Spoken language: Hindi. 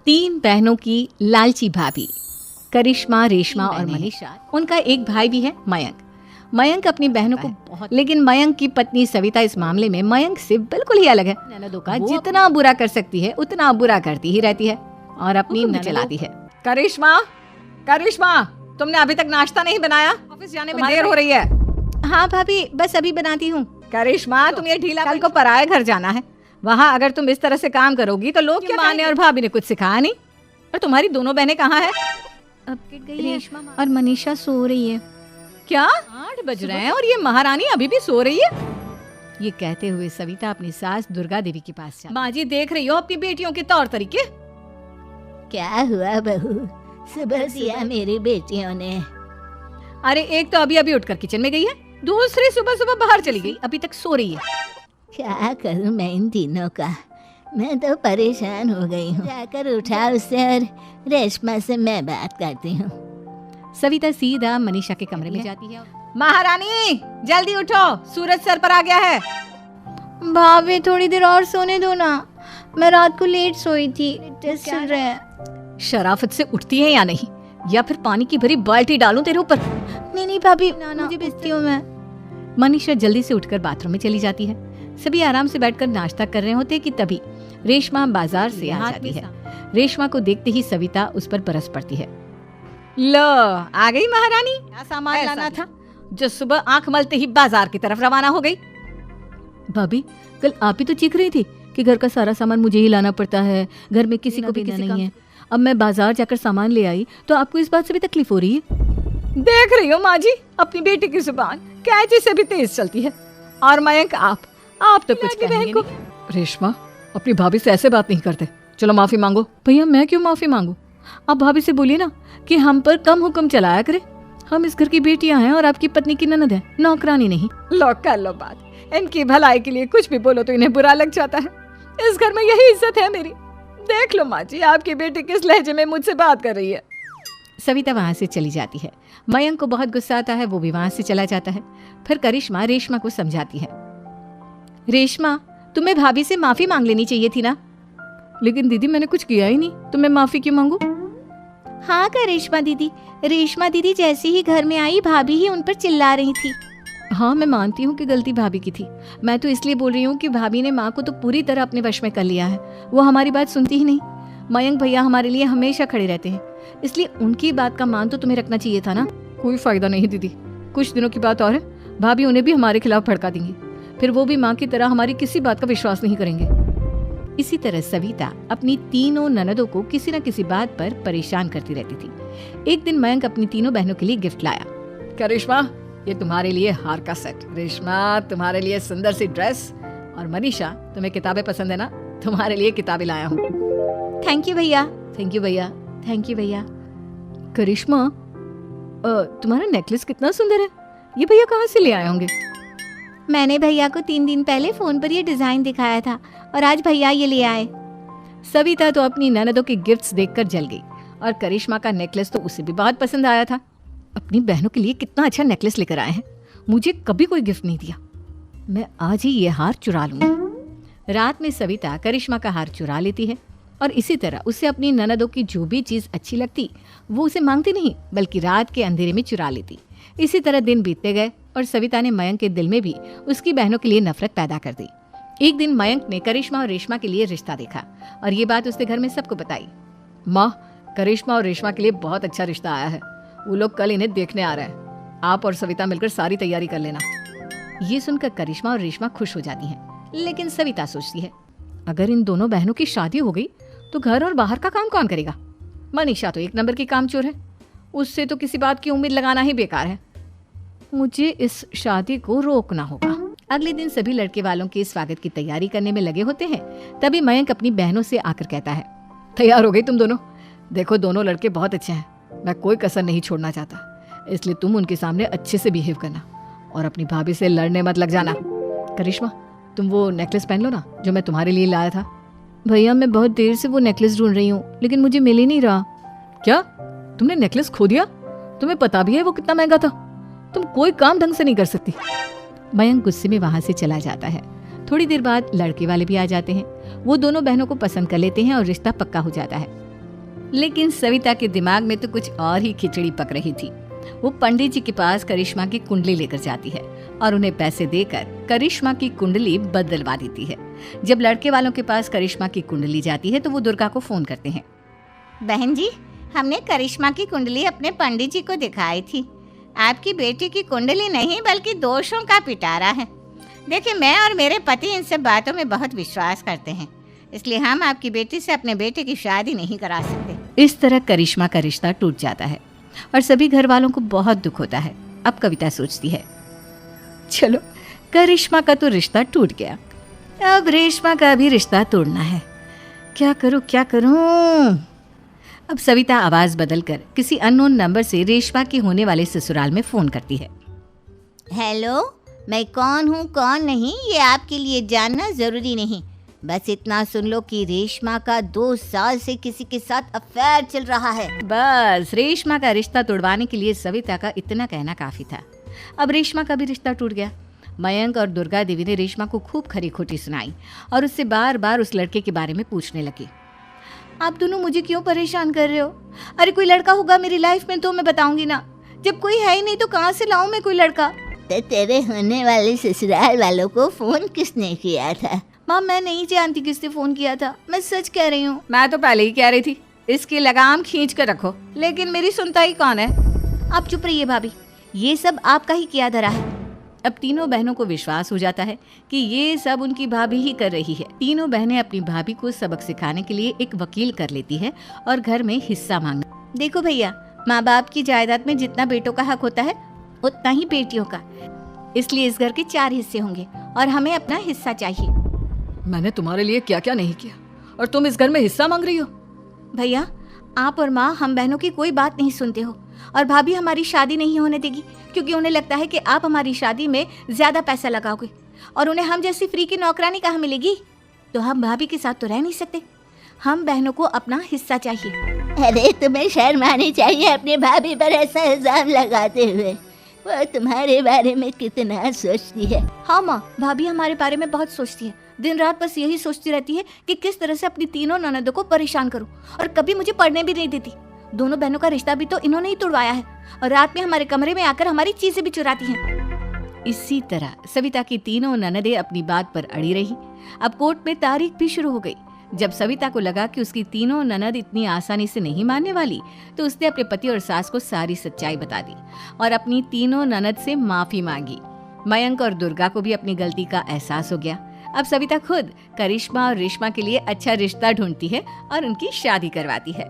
तीन बहनों की लालची भाभी करिश्मा, रेशमा और मनीषा। उनका एक भाई भी है मयंक। मयंक अपनी बहनों को बहुत, लेकिन मयंक की पत्नी सविता इस मामले में मयंक से बिल्कुल ही अलग है। ननदों का जितना बुरा कर सकती है उतना बुरा करती ही रहती है और अपनी ननद चलाती है। करिश्मा, करिश्मा, तुमने अभी तक नाश्ता नहीं बनाया? ऑफिस जाने में देर हो रही है। हाँ भाभी, बस अभी बनाती हूँ। करिश्मा, तुम ये ढीला, कल को पराये घर जाना है। वहाँ अगर तुम इस तरह से काम करोगी तो लोग क्या माने? और भाभी ने कुछ सिखाया नहीं। और तुम्हारी दोनों बहनें कहाँ है? अब गई रेशमा और मनीषा सो रही है। क्या 8 बज रहे हैं और ये महारानी अभी भी सो रही है? ये कहते हुए सविता अपनी सास दुर्गा देवी के पास जाती। माँ जी, देख रही हो अपनी बेटियों के तौर तरीके? क्या हुआ बहू, सुबह दिया मेरी बेटियों ने? अरे एक तो अभी अभी उठकर किचन में गई है, दूसरी सुबह सुबह बाहर चली गई, अभी तक सो रही है। क्या करूं मैं इन तीनों का, मैं तो परेशान हो गई हूँ। जाकर उठा उससे और रेशमा से मैं बात करती हूँ। सविता सीधा मनीषा के कमरे में जाती है। महारानी, जल्दी उठो, सूरज सर पर आ गया है। भाभी थोड़ी देर और सोने दो ना, मैं रात को लेट सोई थी। टेस्ट चल रहे हैं। शराफत से उठती है या नहीं, या फिर पानी की भरी बाल्टी डालूं तेरे ऊपर? नहीं भाभी, मुझे बेचती हूँ मैं। मनीषा जल्दी से उठकर बाथरूम में चली जाती है। सभी आराम से बैठकर नाश्ता कर रहे होते कि तभी रेशमा बाजार से आ जाती है। रेशमा को देखते ही सविता उस पर बरस पड़ती है। लो, आ गई महारानी। क्या सामान लाना था जो सुबह आंख मलते ही बाजार की तरफ रवाना हो गई? भाभी, कल आप ही तो चीख रही थी कि घर का सारा सामान मुझे ही लाना पड़ता है, घर में किसी को भी नहीं है। अब मैं बाजार जाकर सामान ले आई तो आपको इस बात से भी तकलीफ हो रही है? देख रही हो माँ जी, अपनी बेटी की जुबान कैंची से भी तेज चलती है। और मयंक, आप तो कुछ कहेंगे नहीं। रेशमा, अपनी भाभी से ऐसे बात नहीं करते। चलो माफी मांगो। भैया, मैं क्यों माफी मांगू? आप भाभी से बोलिए ना कि हम पर कम हुक्म चलाया करे। हम इस घर की बेटियां हैं और आपकी पत्नी की ननद है, नौकरानी नहीं। लो कर लो बात। इनकी भलाई के लिए कुछ भी बोलो तो इन्हें बुरा लग जाता है। इस घर में यही इज्जत है मेरी। देख लो माँ जी, आपकी बेटी किस लहजे में मुझसे बात कर रही है। सविता वहाँ से चली जाती है। मयंक को बहुत गुस्सा आता है, वो भी वहाँ से चला जाता है। फिर करिश्मा रेशमा को समझाती है। रेशमा, तुम्हें भाभी से माफी मांग लेनी चाहिए थी ना। लेकिन दीदी, मैंने कुछ किया ही नहीं, तो मैं माफी क्यों मांगू? हाँ करिश्मा दीदी, रेशमा दीदी जैसे ही घर में आई भाभी ही उन पर चिल्ला रही थी। हाँ, मैं मानती हूँ कि गलती भाभी की थी। मैं तो इसलिए बोल रही हूँ कि भाभी ने माँ को तो पूरी तरह अपने वश में कर लिया है। वो हमारी बात सुनती ही नहीं। मयंक भैया हमारे लिए हमेशा खड़े रहते हैं, इसलिए उनकी बात का मान तो तुम्हें रखना चाहिए था ना। कोई फायदा नहीं दीदी, कुछ दिनों की बात और है, भाभी उन्हें भी हमारे खिलाफ भड़का देंगी। फिर वो भी माँ की तरह हमारी किसी बात का विश्वास नहीं करेंगे। इसी तरह सविता अपनी तीनों ननदों को किसी न किसी बात पर परेशान करती रहती थी। एक दिन मयंक अपनी तीनों बहनों के लिए गिफ्ट लाया। करिश्मा, ये तुम्हारे लिए हार का सेट। रेशमा, तुम्हारे लिए सुंदर सी ड्रेस। और मनीषा, तुम्हें किताबें पसंद है ना, तुम्हारे लिए किताबें लाया हूँ। थैंक यू भैया। थैंक यू भैया। थैंक यू भैया। करिश्मा, तुम्हारा नेकलेस कितना सुंदर है, ये भैया कहाँ से ले आए होंगे? मैंने भैया को 3 दिन पहले फोन पर ये डिजाइन दिखाया था और आज भैया ये ले आए। सविता तो अपनी ननदों के गिफ्ट्स देखकर जल गई और करिश्मा का नेकलेस तो उसे भी बहुत पसंद आया था। अपनी बहनों के लिए कितना अच्छा नेकलेस लेकर आए हैं, मुझे कभी कोई गिफ्ट नहीं दिया। मैं आज ही ये हार चुरा लूंगी। रात में सविता करिश्मा का हार चुरा लेती है और इसी तरह उसे अपनी ननदों की जो भी चीज अच्छी लगती वो उसे मांगती नहीं, बल्कि रात के अंधेरे में चुरा लेती। इसी तरह दिन बीतते गए और सविता ने मयंक के दिल में भी उसकी बहनों के लिए नफरत पैदा कर दी। एक दिन मयंक ने करिश्मा और रेशमा के लिए रिश्ता देखा और ये बात उसने घर में सबको बताई। माँ, करिश्मा और रेशमा के लिए बहुत अच्छा रिश्ता आया है। वो लोग कल इन्हें देखने आ रहे हैं। आप और सविता मिलकर सारी तैयारी कर लेना। ये सुनकर करिश्मा और रेशमा खुश हो जाती हैं, लेकिन सविता सोचती है, अगर इन दोनों बहनों की शादी हो गई तो घर और बाहर का काम कौन करेगा? मनीषा तो 1 नंबर की कामचोर है, उससे तो किसी बात की उम्मीद लगाना ही बेकार है। मुझे इस शादी को रोकना होगा। अगले दिन सभी लड़के वालों के स्वागत की तैयारी करने में लगे होते हैं। तभी मयंक अपनी बहनों से आकर कहता है, तैयार हो गई तुम दोनों? देखो, दोनों लड़के बहुत अच्छे हैं, मैं कोई कसर नहीं छोड़ना चाहता, इसलिए तुम उनके सामने अच्छे से बिहेव करना और अपनी भाभी से लड़ने मत लग जाना। करिश्मा, तुम वो नेकलेस पहन लो ना जो मैं तुम्हारे लिए लाया था। भैया, मैं बहुत देर से वो नेकलेस ढूंढ रही हूँ, लेकिन मुझे मिल ही नहीं रहा। क्या तुमने नेकलेस खो दिया? तुम्हें पता भी है वो कितना महंगा था? तुम कोई काम ढंग से नहीं कर सकती। मयंक गुस्से में वहां से चला जाता है। थोड़ी देर बाद लड़के वाले भी आ जाते हैं। वो दोनों बहनों को पसंद कर लेते हैं और रिश्ता पक्का हो जाता है। लेकिन सविता के दिमाग में तो कुछ और ही खिचड़ी पक रही थी। वो पंडित जी के पास करिश्मा की कुंडली लेकर जाती है और उन्हें पैसे देकर करिश्मा की कुंडली बदलवा देती है। जब लड़के वालों के पास करिश्मा की कुंडली जाती है तो वो दुर्गा को फोन करते हैं। बहन जी, हमने करिश्मा की कुंडली अपने पंडित जी को दिखाई थी। आपकी बेटी की कुंडली नहीं बल्कि दोषों का पिटारा है। देखिए, मैं और मेरे पति इन सब बातों में बहुत विश्वास करते हैं, इसलिए हम आपकी बेटी से अपने बेटे की शादी नहीं करा सकते। इस तरह करिश्मा का रिश्ता टूट जाता है और सभी घर वालों को बहुत दुख होता है। अब कविता सोचती है, चलो करिश्मा का तो रिश्ता टूट गया, अब रेशमा का भी रिश्ता तोड़ना है। क्या करूं क्या करूं? अब सविता आवाज बदलकर किसी अननोन नंबर से रेशमा के होने वाले ससुराल में फोन करती है। हेलो, मैं कौन हूँ कौन नहीं ये आपके लिए जानना जरूरी नहीं। बस इतना सुन लो कि रेशमा का 2 साल से किसी के साथ अफेयर चल रहा है। बस रेशमा का रिश्ता तोड़वाने के लिए सविता का इतना कहना काफी था। अब रेशमा का भी रिश्ता टूट गया। मयंक और दुर्गा देवी ने रेशमा को खूब खरी खोटी सुनाई और उससे बार बार उस लड़के के बारे में पूछने लगे। आप दोनों मुझे क्यों परेशान कर रहे हो? अरे कोई लड़का होगा मेरी लाइफ में तो मैं बताऊंगी ना। जब कोई है ही नहीं तो कहाँ से लाऊं मैं कोई लड़का? तो तेरे होने वाले ससुराल वालों को फोन किसने किया था? माँ, मैं नहीं जानती किसने फोन किया था, मैं सच कह रही हूँ। मैं तो पहले ही कह रही थी इसकी लगाम खींच कर रखो, लेकिन मेरी सुनता ही कौन है। आप चुप रहिए भाभी, ये सब आपका ही किया धरा है। अब तीनों बहनों को विश्वास हो जाता है कि ये सब उनकी भाभी ही कर रही है। तीनों बहनें अपनी भाभी को सबक सिखाने के लिए एक वकील कर लेती है और घर में हिस्सा मांगना। देखो भैया, माँ बाप की जायदाद में जितना बेटों का हक होता है उतना ही बेटियों का, इसलिए इस घर के 4 हिस्से होंगे और हमें अपना हिस्सा चाहिए। मैंने तुम्हारे लिए क्या क्या नहीं किया और तुम इस घर में हिस्सा मांग रही हो? भैया, आप और माँ हम बहनों की कोई बात नहीं सुनते हो और भाभी हमारी शादी नहीं होने देगी क्योंकि उन्हें लगता है कि आप हमारी शादी में ज्यादा पैसा लगाओगे और उन्हें हम जैसी फ्री की नौकरानी कहाँ मिलेगी। तो हम भाभी के साथ तो रह नहीं सकते, हम बहनों को अपना हिस्सा चाहिए। अरे तुम्हें शर्म आनी चाहिए अपने भाभी पर ऐसा इल्जाम लगाते हुए। वो तुम्हारे बारे में कितना सोचती है। हाँ माँ, भाभी हमारे बारे में बहुत सोचती है। दिन रात बस यही सोचती रहती है कि किस तरह से अपनी तीनों ननदों को परेशान करूं और कभी मुझे पढ़ने भी नहीं देती। दोनों बहनों का रिश्ता भी तो इन्होंने ही तुड़वाया है और रात में हमारे कमरे में आकर हमारी चीजें भी चुराती हैं। इसी तरह सविता की तीनों ननदें अपनी बात पर अड़ी रही। अब कोर्ट में तारीख भी शुरू हो गई। जब सविता को लगा कि उसकी तीनों ननद इतनी आसानी से नहीं मानने वाली, तो उसने अपने पति और सास को सारी सच्चाई बता दी और अपनी तीनों ननद से माफी मांगी। मयंक और दुर्गा को भी अपनी गलती का एहसास हो गया। अब सविता खुद करिश्मा और रेशमा के लिए अच्छा रिश्ता ढूंढती है और उनकी शादी करवाती है।